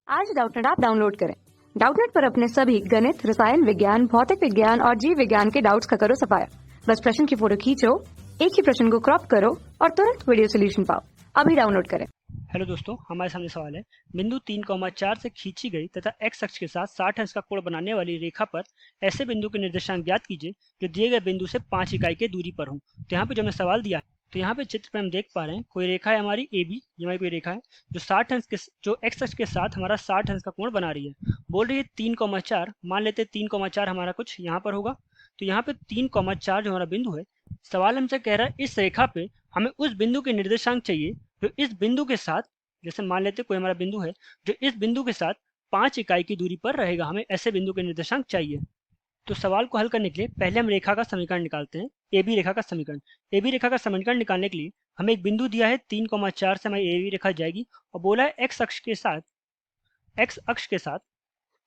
आज Doubtnut app download करें। Doubtnut पर अपने सभी गणित, रसायन विज्ञान, भौतिक विज्ञान और जीव विज्ञान के डाउट्स का करो सफाया। बस प्रश्न की फोटो खींचो, एक ही प्रश्न को क्रॉप करो और तुरंत वीडियो सोल्यूशन पाओ। अभी डाउनलोड करें। हेलो दोस्तों, हमारे सामने सवाल है। बिंदु 3,4 से खींची गई तथा एक्स अक्ष के साथ 60 अंश का कोण बनाने वाली रेखा पर ऐसे बिंदु के निर्देशांक ज्ञात कीजिए जो दिए गए बिंदु से 5 इकाई के दूरी पर हो। तो यहाँ पे जो हमें सवाल दिया है, तो यहाँ पे चित्र पे हम देख पा रहे हैं कोई रेखा है हमारी ए बी, ये हमारी कोई रेखा है जो 60 अंश के जो एक्स अक्ष के साथ हमारा 60 अंश का कोण बना रही है। बोल रही है 3,4, मान लेते हैं 3,4 हमारा कुछ यहाँ पर होगा। तो यहाँ पे 3,4 जो हमारा बिंदु है, सवाल हमसे कह रहा है इस रेखा पे हमें उस बिंदु के निर्देशांक चाहिए जो इस बिंदु के साथ, जैसे मान लेते कोई हमारा बिंदु है जो इस बिंदु के साथ 5 इकाई की दूरी पर रहेगा। हमें ऐसे बिंदु के निर्देशांक चाहिए। तो सवाल को हल करने के लिए पहले हम रेखा का समीकरण निकालते हैं, ए बी रेखा का समीकरण। ए बी रेखा का समीकरण निकालने के लिए हमें एक बिंदु दिया है 3,4 से हमारी ए बी रेखा जाएगी और बोला है एक्स अक्ष के साथ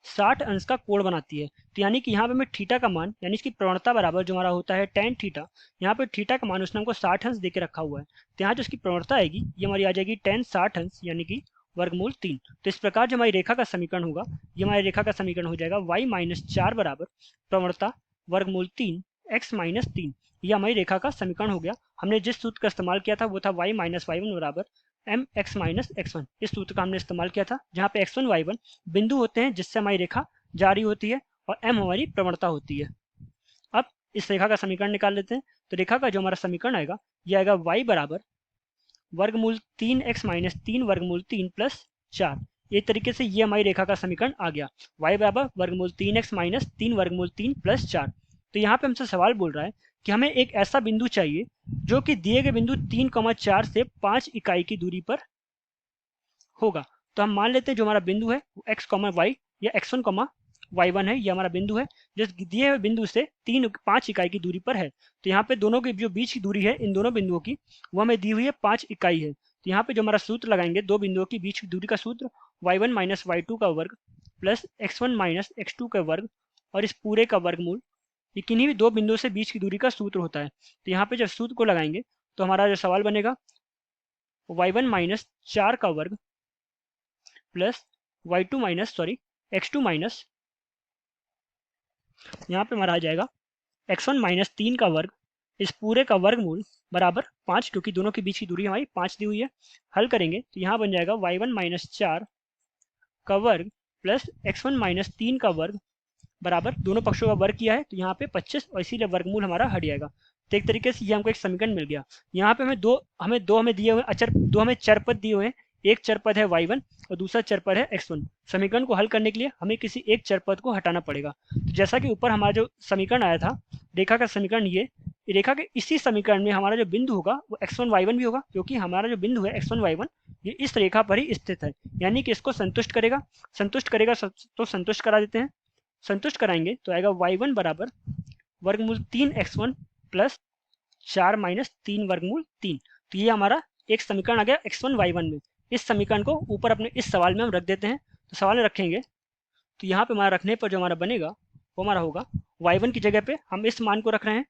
60 अंश का कोण बनाती है। तो यानी कि यहाँ पे हमें थीटा का मान, यानी इसकी प्रवणता बराबर जो हमारा होता है tan थीटा, यहाँ पे थीटा का मान उसने हमको 60 अंश देके रखा हुआ है। तो यहाँ जो इसकी प्रवणता आएगी ये हमारी आ जाएगी tan 60 अंश यानी कि वर्गमूल 3। तो इस प्रकार जो हमारी रेखा का समीकरण होगा, ये हमारी रेखा का समीकरण हो जाएगा y-4 बराबर प्रवणता वर्गमूल 3 x-3। यह हमारी रेखा का समीकरण हो गया। हमने जिस सूत्र का इस्तेमाल किया था वो था y-y1 बराबर mx-x1। इस सूत्र का हमने इस्तेमाल किया था जहाँ पे x1 y1 बिंदु होते हैं जिससे हमारी रेखा जारी होती है और m हमारी प्रवणता होती है। अब इस रेखा का समीकरण निकाल लेते हैं। तो रेखा का जो हमारा समीकरण आएगा ये आएगा y बराबर वर्गमूल 3x-3 वर्गमूल 3 प्लस 4। एक तरीके से ये हमारी रेखा का समीकरण आ गया, y बराबर वर्गमूल 3x-3 वर्गमूल 3 प्लस 4। तो यहाँ पे हमसे सवाल बोल रहा है कि हमें एक ऐसा बिंदु चाहिए जो कि दिए गए बिंदु 3,4 से 5 इकाई की दूरी पर होगा। तो हम मान लेते हैं जो हमारा बिंदु है वो x, y या x1, y1 है। ये हमारा बिंदु है जो दिए हुए बिंदु से 5 इकाई की दूरी पर है। तो यहाँ पे दोनों के जो बीच की दूरी है इन दोनों बिंदुओं की, वो हमें दी हुई है 5 इकाई है। तो यहाँ पे जो हमारा सूत्र लगाएंगे दो बिंदुओं की बीच की दूरी का सूत्र y1 माइनस y2 का वर्ग प्लस x1 माइनस x2 का वर्ग और इस पूरे का वर्गमूल। ये किन्हीं भी दो बिंदुओं से बीच की दूरी का सूत्र होता है। तो यहाँ पे जब सूत्र को लगाएंगे तो हमारा जो सवाल बनेगा y1 माइनस 4 का वर्ग प्लस x2 माइनस, यहाँ पे हमारा आ जाएगा x1 माइनस 3 का वर्ग इस पूरे का वर्गमूल बराबर 5, क्योंकि दोनों के बीच की दूरी हमारी 5 दी हुई है। हल करेंगे तो यहाँ बन जाएगा y1 माइनस 4 का वर्ग प्लस x1 माइनस 3 का वर्ग बराबर, दोनों पक्षों का वर्ग किया है तो यहाँ पे 25 और इसीलिए वर्गमूल हमारा हट जाएगा। तो एक तरीके से ये हमको एक समीकरण मिल गया। यहाँ पे हमें दिए हुए अचर, दो हमें चर पद दिए हुए हैं। एक चर पद है y1 और दूसरा चर पद है x1। समीकरण को हल करने के लिए हमें किसी एक चर पद को हटाना पड़ेगा। तो जैसा कि ऊपर हमारा जो समीकरण आया था रेखा का समीकरण, ये रेखा के इसी समीकरण में हमारा जो बिंदु होगा वो x1 y1 भी होगा, क्योंकि हमारा जो बिंदु है x1 y1 ये इस रेखा पर ही स्थित है, यानी कि इसको संतुष्ट करेगा। तो संतुष्ट करा देते हैं। संतुष्ट कराएंगे तो आएगा y1 बराबर वर्गमूल 3 x1 प्लस 4 माइनस 3 वर्गमूल 3। तो ये हमारा एक समीकरण आ गया x1 y1 में। इस समीकरण को ऊपर अपने इस सवाल में हम रख देते हैं। तो सवाल में रखेंगे तो यहाँ पे हमारा रखने पर जो हमारा बनेगा वो हमारा होगा y1 की जगह पे हम इस मान को रख रहे हैं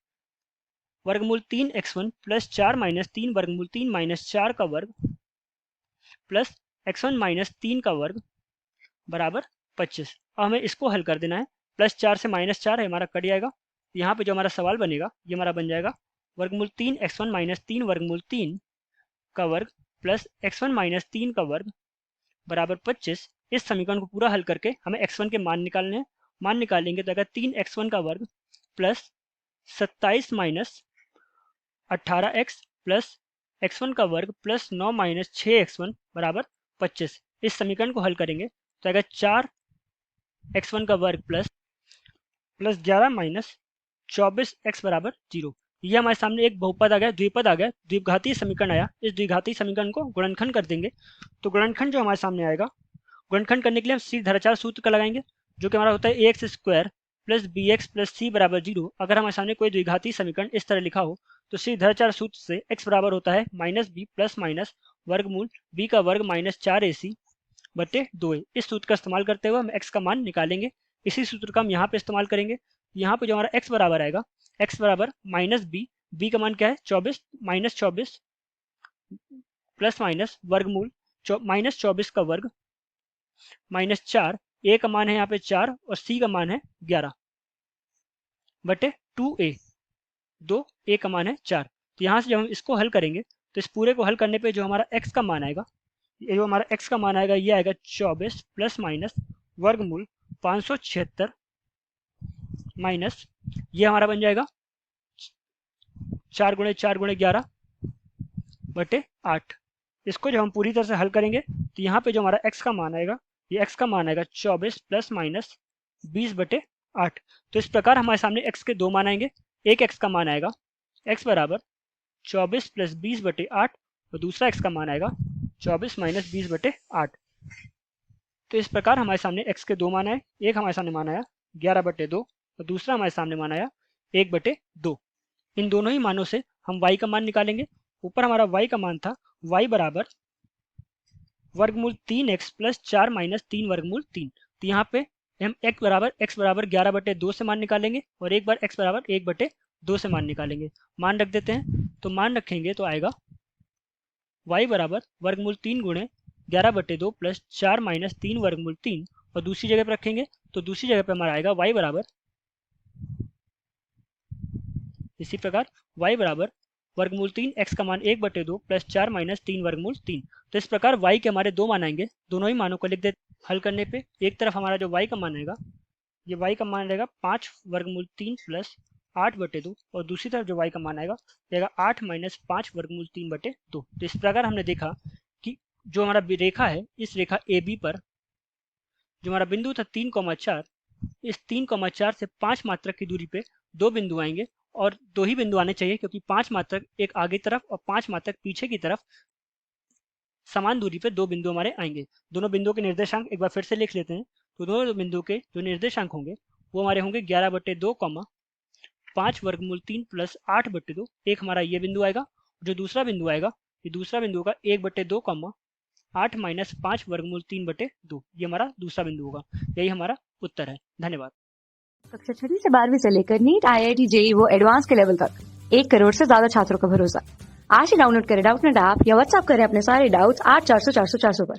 वर्गमूल 3 x1 प्लस 4 माइनस 3 वर्गमूल 3 माइनस 4 का वर्ग प्लस x1 माइनस 3 का वर्ग बराबर 25। अब हमें इसको हल कर देना है। प्लस 4 से माइनस 4 है हमारा कट जाएगा। यहाँ पे जो हमारा सवाल बनेगा ये हमारा बन जाएगा वर्गमूल 3 x1 माइनस 3 वर्गमूल 3 का वर्ग प्लस x1 माइनस 3 का वर्ग बराबर 25। इस समीकरण को पूरा हल करके हमें x1 के मान निकालने हैं। मान निकालेंगे तो अगर 3x1 का वर्ग plus 27 minus 18x plus x1 का वर्ग प्लस 9 माइनस 6x1 बराबर 25। इस समीकरण को हल करेंगे तो अगर 4x1 का वर्ग प्लस 11 माइनस 24x बराबर 0। ये हमारे सामने एक बहुपद आ गया, द्विपद आ गया, द्विघातीय समीकरण आया। इस द्विघातीय समीकरण को गुणनखंड कर देंगे। तो गुणनखंड जो हमारे सामने आएगा, गुणनखंड करने के लिए हम सीधाचार सूत्र का लगाएंगे जो कि हमारा होता है ax square plus B X plus C बराबर 0। अगर हमारे सामने कोई द्विघातीय समीकरण इस तरह लिखा हो तो सीधाचार सूत्र से x बराबर होता है माइनस बी प्लस माइनस वर्गमूल बी का वर्ग माइनस 4ac बटे 2a। इस सूत्र का इस्तेमाल करते हुए हम x का मान निकालेंगे। इसी सूत्र का हम यहाँ पे इस्तेमाल करेंगे। यहाँ पे जो हमारा x बराबर आएगा, x बराबर माइनस बी का मान क्या है 24 माइनस 24 प्लस माइनस वर्गमूल माइनस 24 का वर्ग माइनस 4, ए का मान है यहाँ पे 4 और सी का मान है 11 बटे 2a, 2a का मान है 4। तो यहाँ से जब हम इसको हल करेंगे तो इस पूरे को हल करने पे जो हमारा x का मान आएगा, ये जो हमारा x का मान आएगा ये आएगा 24 प्लस माइनस वर्गमूल 576 माइनस ये हमारा बन जाएगा 4 गुणे 11 बटे 8। इसको जब हम पूरी तरह से हल करेंगे तो यहाँ पे जो हमारा x का मान आएगा, ये x का मान आएगा 24 प्लस माइनस 20 बटे 8। तो इस प्रकार हमारे सामने x के दो मान आएंगे। एक x का मान आएगा x बराबर 24 प्लस 20 बटे 8 और दूसरा x का मान आएगा 24 माइनस 20 बटे 8। तो इस प्रकार हमारे सामने x के दो मान आए। एक हमारे सामने मान आया 11 बटे 2 और दूसरा हमारे सामने मान आया 1 बटे 2। इन दोनों ही मानों से हम y का मान निकालेंगे। ऊपर हमारा y का मान था y बराबर वर्गमूल 3x प्लस 4 माइनस 3 वर्गमूल 3। तो यहाँ पे हम x बराबर 11 बटे 2 से मान निकालेंगे और एक बार x बराबर 1 बटे 2 से मान निकालेंगे। मान रख देते हैं, तो मान रखेंगे तो आएगा y बराबर वर्गमूल 3 गुणे 11 बटे 2 प्लस 4 माइनस 3 वर्गमूल 3 और दूसरी जगह पे रखेंगे तो दूसरी जगह पे हमारा आएगा y बराबर, इसी प्रकार y बराबर वर्गमूल 3 x का मान 1 बटे 2 प्लस 4 माइनस 3 वर्गमूल 3। तो इस प्रकार y के हमारे दो मान आएंगे। दोनों ही मानों को लिख देते। हल करने पे एक तरफ हमारा जो y का मान आएगा, ये y का मान रहेगा 5 वर्गमूल 3 प्लस 8 बटे 2 और दूसरी तरफ जो y का मान आएगा रहेगा 8 माइनस 5 वर्गमूल 3 बटे 2। तो इस प्रकार हमने देखा कि जो हमारा रेखा है, इस रेखा AB पर जो हमारा बिंदु था 3,4, इस 3,4 से 5 मात्रक की दूरी पे दो बिंदु आएंगे और दो ही बिंदु आने चाहिए क्योंकि 5 मात्रक एक आगे तरफ और 5 मात्रक पीछे की तरफ समान दूरी पे दो बिंदु हमारे आएंगे। दोनों बिंदुओं के निर्देशांक एक बार फिर से लिख लेते हैं। तो दोनों बिंदु के जो निर्देशांक होंगे वो हमारे होंगे 11 बटे 2, 5 वर्गमूल 3 प्लस 8 बटे 2। एक हमारा ये बिंदु आएगा। जो दूसरा बिंदु आएगा, ये दूसरा बिंदु होगा 1 बटे 2, 8 माइनस 5 वर्गमूल 3 बटे 2। ये हमारा दूसरा बिंदु होगा। यही हमारा उत्तर है। धन्यवाद। कक्षा 6 से 12वीं से लेकर नीट, IIT, JEE वो एडवांस के लेवल तक 1 करोड़ से ज्यादा छात्रों का भरोसा। आज ही डाउनलोड करें डाउटनेट ऐप या व्हाट्सएप करें अपने सारे डाउट्स 8400 400 400 पर।